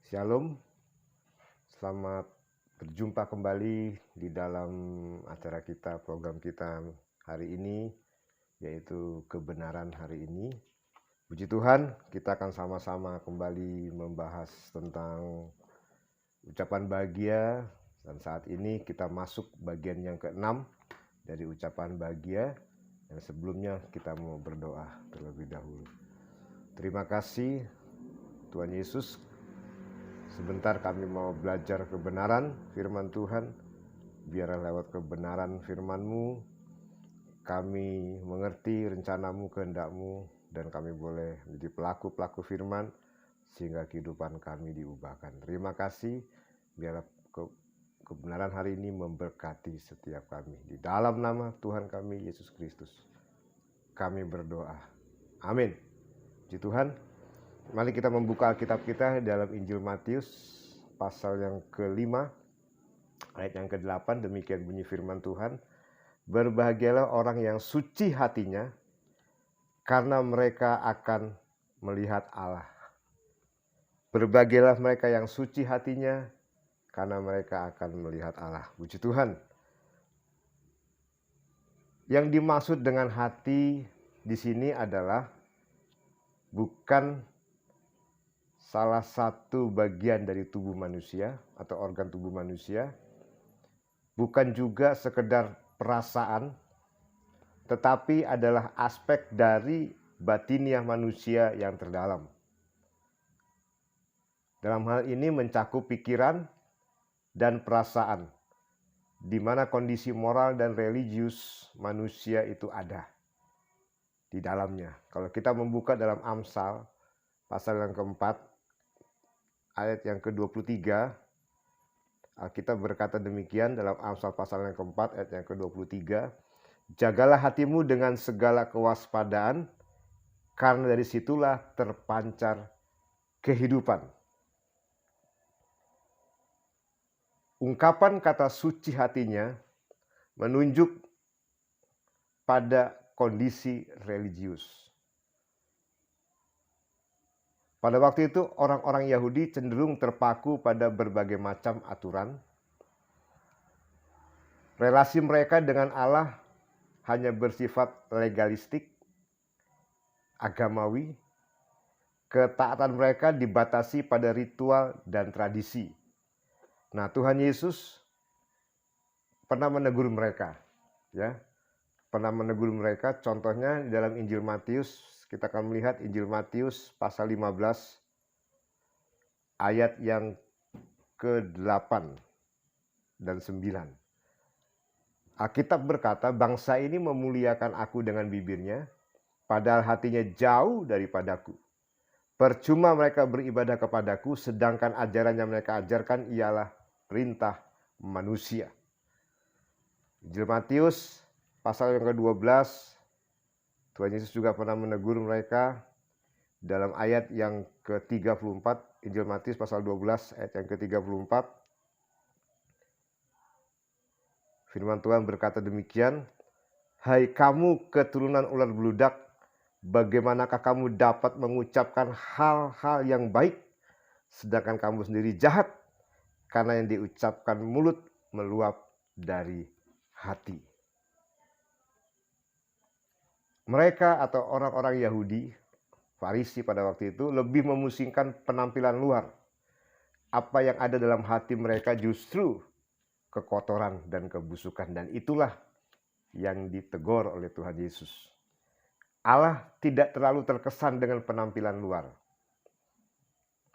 Shalom, selamat berjumpa kembali di dalam acara kita, program kita hari ini, yaitu kebenaran hari ini. Puji Tuhan, kita akan sama-sama kembali membahas tentang ucapan bahagia. Dan saat ini kita masuk bagian yang ke-6 dari ucapan bahagia. Dan sebelumnya kita mau berdoa terlebih dahulu. Terima kasih Tuhan Yesus. Sebentar kami mau belajar kebenaran firman Tuhan. Biarlah lewat kebenaran firman-Mu kami mengerti rencana-Mu, kehendak-Mu, dan kami boleh menjadi pelaku-pelaku firman sehingga kehidupan kami diubahkan. Terima kasih. Biarlah kebenaran hari ini memberkati setiap kami. Di dalam nama Tuhan kami Yesus Kristus kami berdoa. Amin. Puji Tuhan. Mari kita membuka Alkitab kita dalam Injil Matius pasal yang ke-5 ayat yang ke-8. Demikian bunyi firman Tuhan. Berbahagialah orang yang suci hatinya, karena mereka akan melihat Allah. Berbahagialah mereka yang suci hatinya, karena mereka akan melihat Allah. Puji Tuhan. Yang dimaksud dengan hati di sini adalah bukan salah satu bagian dari tubuh manusia atau organ tubuh manusia, bukan juga sekedar perasaan, tetapi adalah aspek dari batiniah manusia yang terdalam. Dalam hal ini mencakup pikiran dan perasaan, di mana kondisi moral dan religius manusia itu ada di dalamnya. Kalau kita membuka dalam Amsal pasal yang keempat, ayat yang ke-23, Alkitab berkata demikian dalam Amsal pasal yang keempat, ayat yang ke-23. Jagalah hatimu dengan segala kewaspadaan, karena dari situlah terpancar kehidupan. Ungkapan kata suci hatinya menunjuk pada kondisi religius. Pada waktu itu orang-orang Yahudi cenderung terpaku pada berbagai macam aturan. Relasi mereka dengan Allah hanya bersifat legalistik, agamawi. Ketaatan mereka dibatasi pada ritual dan tradisi. Nah, Tuhan Yesus pernah menegur mereka, ya. Pernah menegur mereka, contohnya dalam Injil Matius. Kita akan melihat Injil Matius pasal 15 ayat yang ke-8 dan 9. Alkitab berkata, bangsa ini memuliakan aku dengan bibirnya, padahal hatinya jauh daripadaku. Percuma mereka beribadah kepadaku, sedangkan ajaran yang mereka ajarkan ialah perintah manusia. Injil Matius pasal yang ke-12, Tuhan Yesus juga pernah menegur mereka dalam ayat yang ke-34, Injil Matius pasal 12 ayat yang ke-34. Firman Tuhan berkata demikian, hai kamu keturunan ular beludak, bagaimanakah kamu dapat mengucapkan hal-hal yang baik, sedangkan kamu sendiri jahat, karena yang diucapkan mulut meluap dari hati. Mereka atau orang-orang Yahudi, Farisi pada waktu itu, lebih memusingkan penampilan luar. Apa yang ada dalam hati mereka justru kekotoran dan kebusukan. Dan itulah yang ditegur oleh Tuhan Yesus. Allah tidak terlalu terkesan dengan penampilan luar.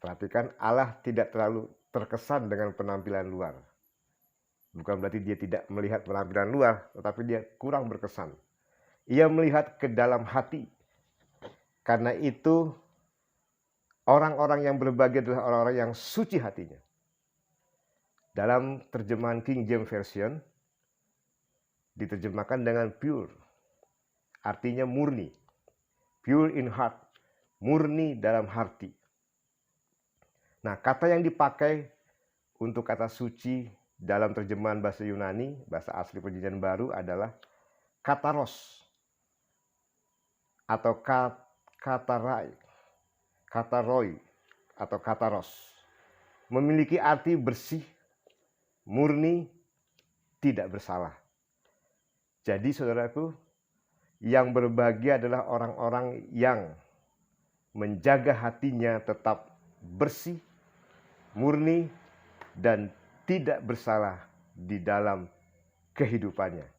Perhatikan, Allah tidak terlalu terkesan dengan penampilan luar. Bukan berarti dia tidak melihat penampilan luar, tetapi dia kurang berkesan. Ia melihat ke dalam hati. Karena itu orang-orang yang berbahagia adalah orang-orang yang suci hatinya. Dalam terjemahan King James Version diterjemahkan dengan pure. Artinya murni. Pure in heart. Murni dalam hati. Nah, kata yang dipakai untuk kata suci dalam terjemahan bahasa Yunani, bahasa asli Perjanjian Baru adalah kataros atau kataroi atau kataros. memiliki arti bersih, murni, tidak bersalah. Jadi saudaraku, yang berbahagia adalah orang-orang yang menjaga hatinya tetap bersih, murni, dan tidak bersalah di dalam kehidupannya.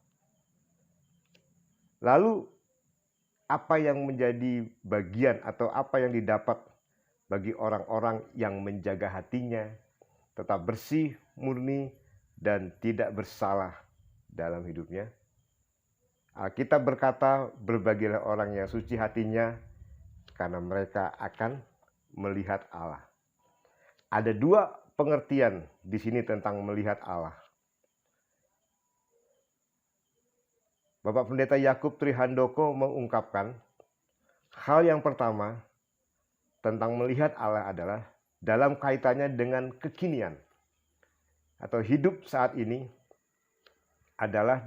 Lalu apa yang menjadi bagian atau apa yang didapat bagi orang-orang yang menjaga hatinya tetap bersih, murni, dan tidak bersalah dalam hidupnya? Alkitab berkata, berbahagialah orang yang suci hatinya, karena mereka akan melihat Allah. Ada dua pengertian di sini tentang melihat Allah. Bapak Pendeta Yakub Trihandoko mengungkapkan, hal yang pertama tentang melihat Allah adalah dalam kaitannya dengan kekinian atau hidup saat ini adalah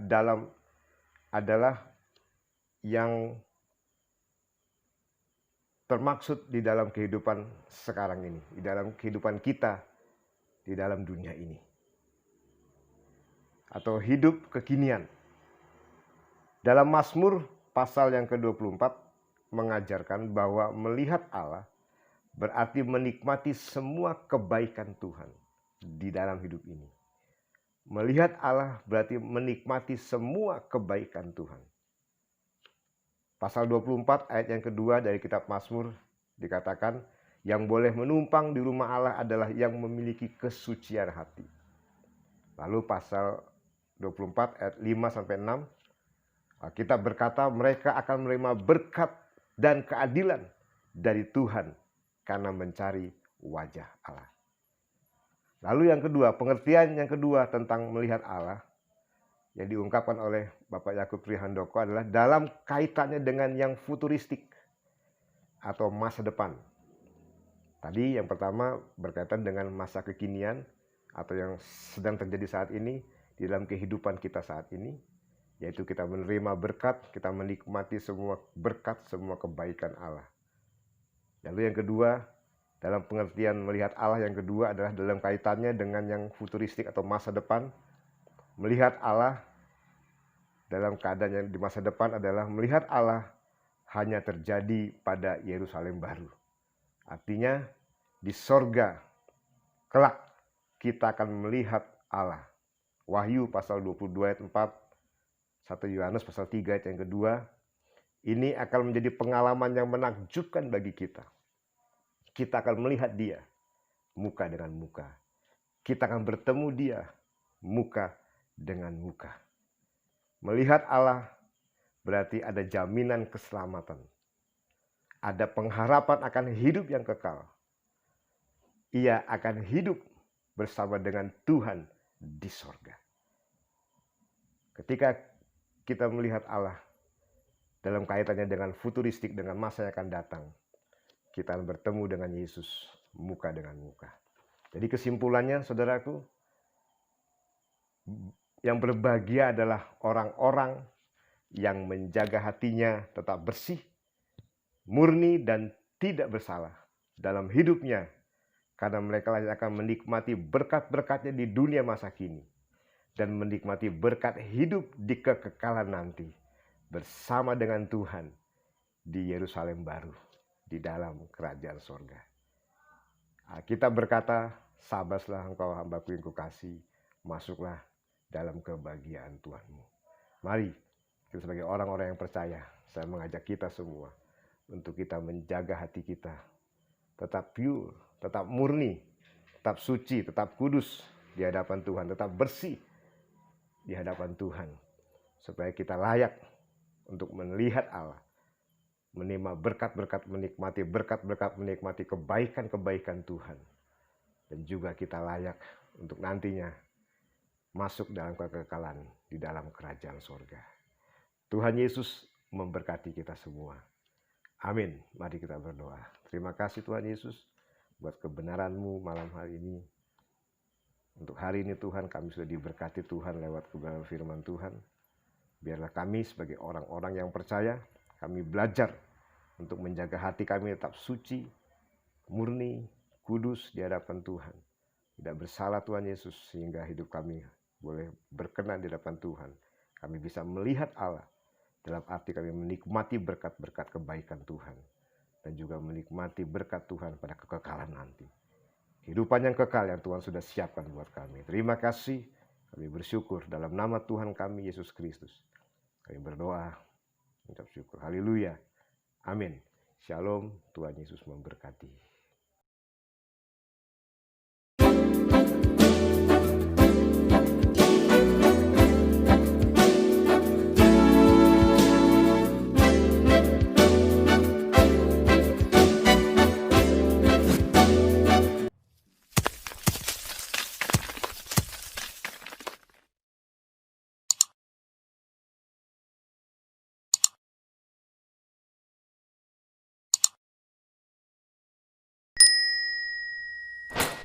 yang termaksud di dalam kehidupan sekarang ini, di dalam kehidupan kita, di dalam dunia ini. Atau hidup kekinian. Dalam Mazmur pasal yang ke-24 mengajarkan bahwa melihat Allah berarti menikmati semua kebaikan Tuhan di dalam hidup ini. Melihat Allah berarti menikmati semua kebaikan Tuhan. Pasal 24 ayat yang kedua dari kitab Mazmur dikatakan, yang boleh menumpang di rumah Allah adalah yang memiliki kesucian hati. Lalu pasal 24 ayat 5-6, kita berkata mereka akan menerima berkat dan keadilan dari Tuhan karena mencari wajah Allah. Lalu yang kedua, pengertian yang kedua tentang melihat Allah yang diungkapkan oleh Bapak Yakub Trihandoko adalah dalam kaitannya dengan yang futuristik atau masa depan. Tadi yang pertama berkaitan dengan masa kekinian atau yang sedang terjadi saat ini di dalam kehidupan kita saat ini, yaitu kita menerima berkat, kita menikmati semua berkat, semua kebaikan Allah. Lalu yang kedua, dalam pengertian melihat Allah yang kedua adalah dalam kaitannya dengan yang futuristik atau masa depan. Melihat Allah dalam keadaan yang di masa depan adalah melihat Allah hanya terjadi pada Yerusalem baru. Artinya di sorga kelak kita akan melihat Allah. Wahyu pasal 22 ayat 4, 1 Yohanes pasal 3 ayat yang kedua, ini akan menjadi pengalaman yang menakjubkan bagi kita. Kita akan melihat dia muka dengan muka. Kita akan bertemu dia muka dengan muka. Melihat Allah berarti ada jaminan keselamatan. Ada pengharapan akan hidup yang kekal. Ia akan hidup bersama dengan Tuhan di sorga. Ketika kita melihat Allah dalam kaitannya dengan futuristik, dengan masa yang akan datang, kita akan bertemu dengan Yesus muka dengan muka. Jadi kesimpulannya saudaraku, yang berbahagia adalah orang-orang yang menjaga hatinya tetap bersih, murni, dan tidak bersalah dalam hidupnya, karena mereka akan menikmati berkat-berkatnya di dunia masa kini dan menikmati berkat hidup di kekekalan nanti bersama dengan Tuhan di Yerusalem baru, di dalam kerajaan sorga. Kita berkata, sabarlah engkau hambaku yang kukasih, masuklah dalam kebahagiaan Tuhanmu. Mari kita sebagai orang-orang yang percaya, saya mengajak kita semua untuk kita menjaga hati kita tetap pure, tetap murni, tetap suci, tetap kudus di hadapan Tuhan, tetap bersih di hadapan Tuhan, supaya kita layak untuk melihat Allah, menerima berkat-berkat, menikmati berkat-berkat, menikmati kebaikan-kebaikan Tuhan, dan juga kita layak untuk nantinya masuk dalam kekekalan di dalam kerajaan sorga. Tuhan Yesus memberkati kita semua. Amin. Mari kita berdoa. Terima kasih Tuhan Yesus buat kebenaran-Mu malam hari ini. Untuk hari ini Tuhan, kami sudah diberkati Tuhan lewat kebenaran firman Tuhan. Biarlah kami sebagai orang-orang yang percaya, kami belajar untuk menjaga hati kami tetap suci, murni, kudus di hadapan Tuhan. tidak bersalah Tuhan Yesus, sehingga hidup kami boleh berkenan di hadapan Tuhan. Kami bisa melihat Allah, dalam arti kami menikmati berkat-berkat kebaikan Tuhan, dan juga menikmati berkat Tuhan pada kekekalan nanti. Kehidupan yang kekal yang Tuhan sudah siapkan buat kami. Terima kasih, kami bersyukur dalam nama Tuhan kami Yesus Kristus. Kami berdoa, mengucap syukur. Haleluya. Amin. Shalom, Tuhan Yesus memberkati.